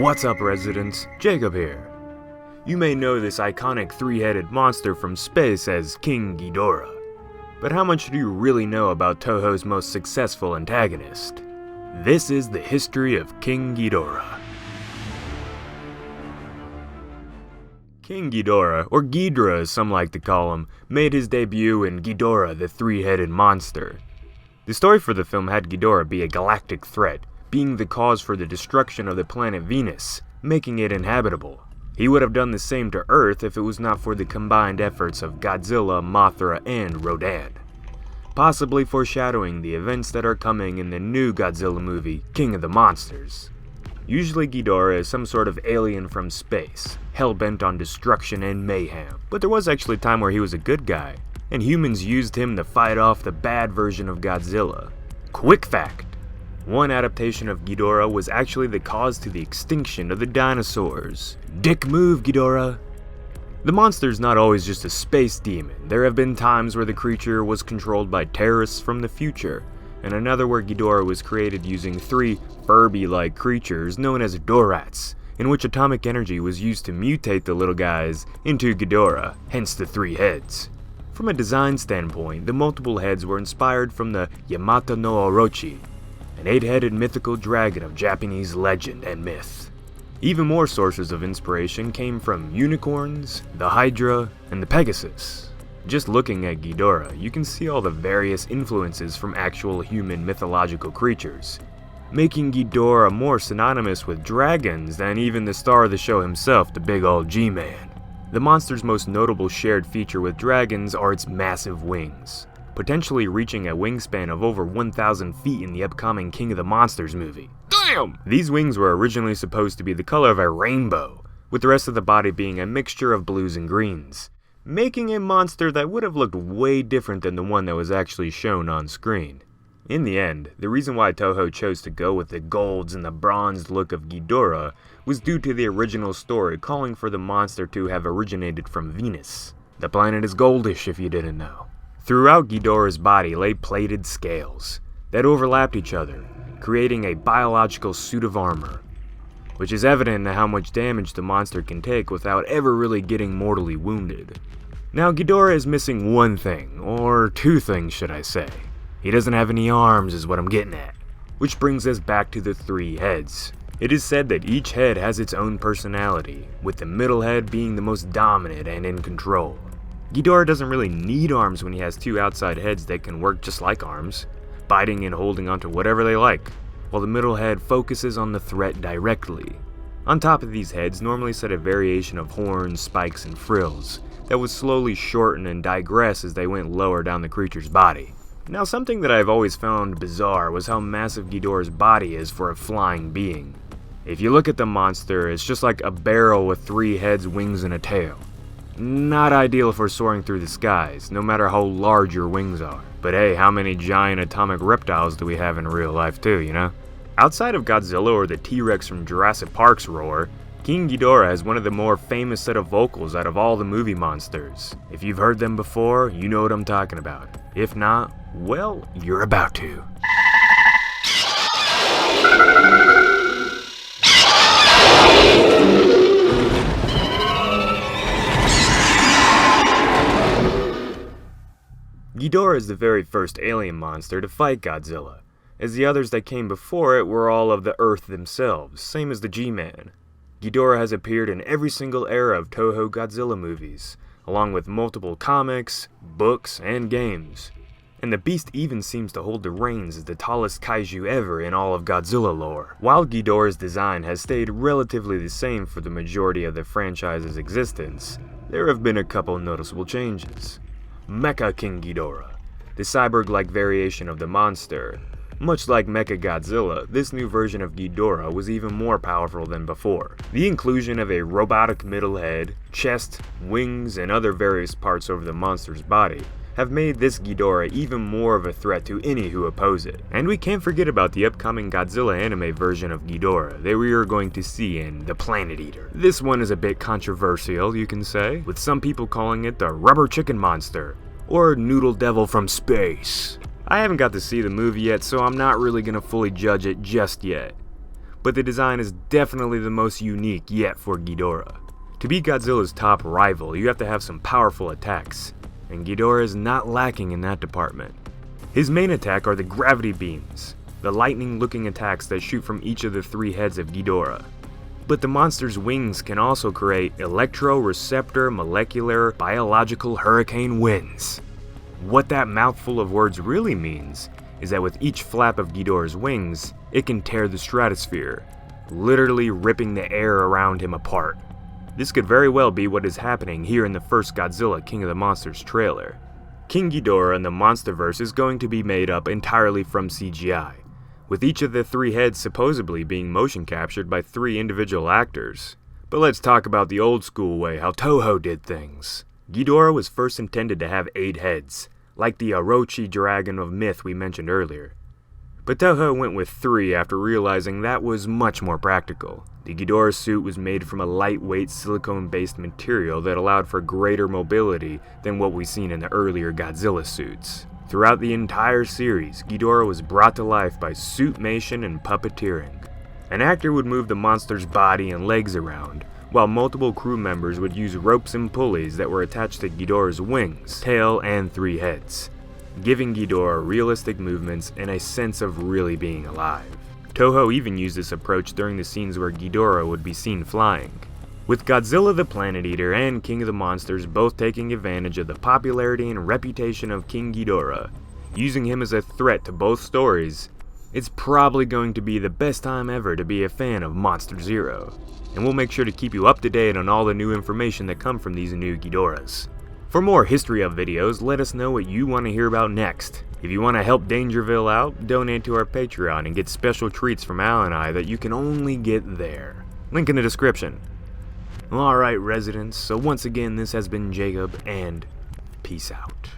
What's up, residents? Jacob here. You may know this iconic three-headed monster from space as King Ghidorah. But how much do you really know about Toho's most successful antagonist? This is the history of King Ghidorah. King Ghidorah, or Ghidorah as some like to call him, made his debut in Ghidorah the Three-Headed Monster. The story for the film had Ghidorah be a galactic threat, being the cause for the destruction of the planet Venus, making it inhabitable. He would have done the same to Earth if it was not for the combined efforts of Godzilla, Mothra, and Rodan, possibly foreshadowing the events that are coming in the new Godzilla movie, King of the Monsters. Usually Ghidorah is some sort of alien from space, hell-bent on destruction and mayhem, but there was actually a time where he was a good guy, and humans used him to fight off the bad version of Godzilla. Quick fact: one adaptation of Ghidorah was actually the cause to the extinction of the dinosaurs. Dick move, Ghidorah! The monster's not always just a space demon. There have been times where the creature was controlled by terrorists from the future, and another where Ghidorah was created using three Furby-like creatures known as Dorats, in which atomic energy was used to mutate the little guys into Ghidorah, hence the three heads. From a design standpoint, the multiple heads were inspired from the Yamato no Orochi, an 8-headed mythical dragon of Japanese legend and myth. Even more sources of inspiration came from unicorns, the Hydra, and the Pegasus. Just looking at Ghidorah, you can see all the various influences from actual human mythological creatures, making Ghidorah more synonymous with dragons than even the star of the show himself, the big old G-Man. The monster's most notable shared feature with dragons are its massive wings, potentially reaching a wingspan of over 1,000 feet in the upcoming King of the Monsters movie. Damn! These wings were originally supposed to be the color of a rainbow, with the rest of the body being a mixture of blues and greens, making a monster that would have looked way different than the one that was actually shown on screen. In the end, the reason why Toho chose to go with the golds and the bronzed look of Ghidorah was due to the original story calling for the monster to have originated from Venus. The planet is goldish, if you didn't know. Throughout Ghidorah's body lay plated scales that overlapped each other, creating a biological suit of armor, which is evident in how much damage the monster can take without ever really getting mortally wounded. Now Ghidorah is missing one thing, or two things should I say. He doesn't have any arms is what I'm getting at, which brings us back to the three heads. It is said that each head has its own personality, with the middle head being the most dominant and in control. Ghidorah doesn't really need arms when he has two outside heads that can work just like arms, biting and holding onto whatever they like, while the middle head focuses on the threat directly. On top of these heads normally sit a variation of horns, spikes, and frills that would slowly shorten and digress as they went lower down the creature's body. Now, something that I've always found bizarre was how massive Ghidorah's body is for a flying being. If you look at the monster, it's just like a barrel with three heads, wings, and a tail. Not ideal for soaring through the skies, no matter how large your wings are. But hey, how many giant atomic reptiles do we have in real life too, you know? Outside of Godzilla or the T-Rex from Jurassic Park's roar, King Ghidorah has one of the more famous set of vocals out of all the movie monsters. If you've heard them before, you know what I'm talking about. If not, well, you're about to. Ghidorah is the very first alien monster to fight Godzilla, as the others that came before it were all of the Earth themselves, same as the G-Man. Ghidorah has appeared in every single era of Toho Godzilla movies, along with multiple comics, books, and games. And the beast even seems to hold the reins as the tallest kaiju ever in all of Godzilla lore. While Ghidorah's design has stayed relatively the same for the majority of the franchise's existence, there have been a couple noticeable changes. Mecha King Ghidorah, the cyborg-like variation of the monster. Much like Mecha Godzilla, this new version of Ghidorah was even more powerful than before. The inclusion of a robotic middle head, chest, wings, and other various parts over the monster's body have made this Ghidorah even more of a threat to any who oppose it. And we can't forget about the upcoming Godzilla anime version of Ghidorah that we are going to see in The Planet Eater. This one is a bit controversial, you can say, with some people calling it the Rubber Chicken Monster, or Noodle Devil from Space. I haven't got to see the movie yet, so I'm not really gonna fully judge it just yet. but the design is definitely the most unique yet for Ghidorah. To be Godzilla's top rival, you have to have some powerful attacks, and Ghidorah is not lacking in that department. His main attack are the gravity beams, the lightning-looking attacks that shoot from each of the 3 heads of Ghidorah. But the monster's wings can also create electro-receptor molecular biological hurricane winds. What that mouthful of words really means is that with each flap of Ghidorah's wings, it can tear the stratosphere, literally ripping the air around him apart. This could very well be what is happening here in the first Godzilla King of the Monsters trailer. King Ghidorah in the Monsterverse is going to be made up entirely from CGI, with each of the 3 heads supposedly being motion captured by 3 individual actors. But let's talk about the old school way, how Toho did things. Ghidorah was first intended to have 8 heads, like the Orochi dragon of myth we mentioned earlier. But Toho went with 3 after realizing that was much more practical. The Ghidorah suit was made from a lightweight silicone-based material that allowed for greater mobility than what we've seen in the earlier Godzilla suits. Throughout the entire series, Ghidorah was brought to life by Suitmation and puppeteering. An actor would move the monster's body and legs around, while multiple crew members would use ropes and pulleys that were attached to Ghidorah's wings, tail, and 3 heads, giving Ghidorah realistic movements and a sense of really being alive. Toho even used this approach during the scenes where Ghidorah would be seen flying, with Godzilla the Planet Eater and King of the Monsters both taking advantage of the popularity and reputation of King Ghidorah, using him as a threat to both stories. It's probably going to be the best time ever to be a fan of Monster Zero, and we'll make sure to keep you up to date on all the new information that come from these new Ghidorahs. For more History Of videos, let us know what you want to hear about next. If you want to help Dangerville out, donate to our Patreon and get special treats from Al and I that you can only get there. Link in the description. Alright residents, so once again this has been Jacob, and peace out.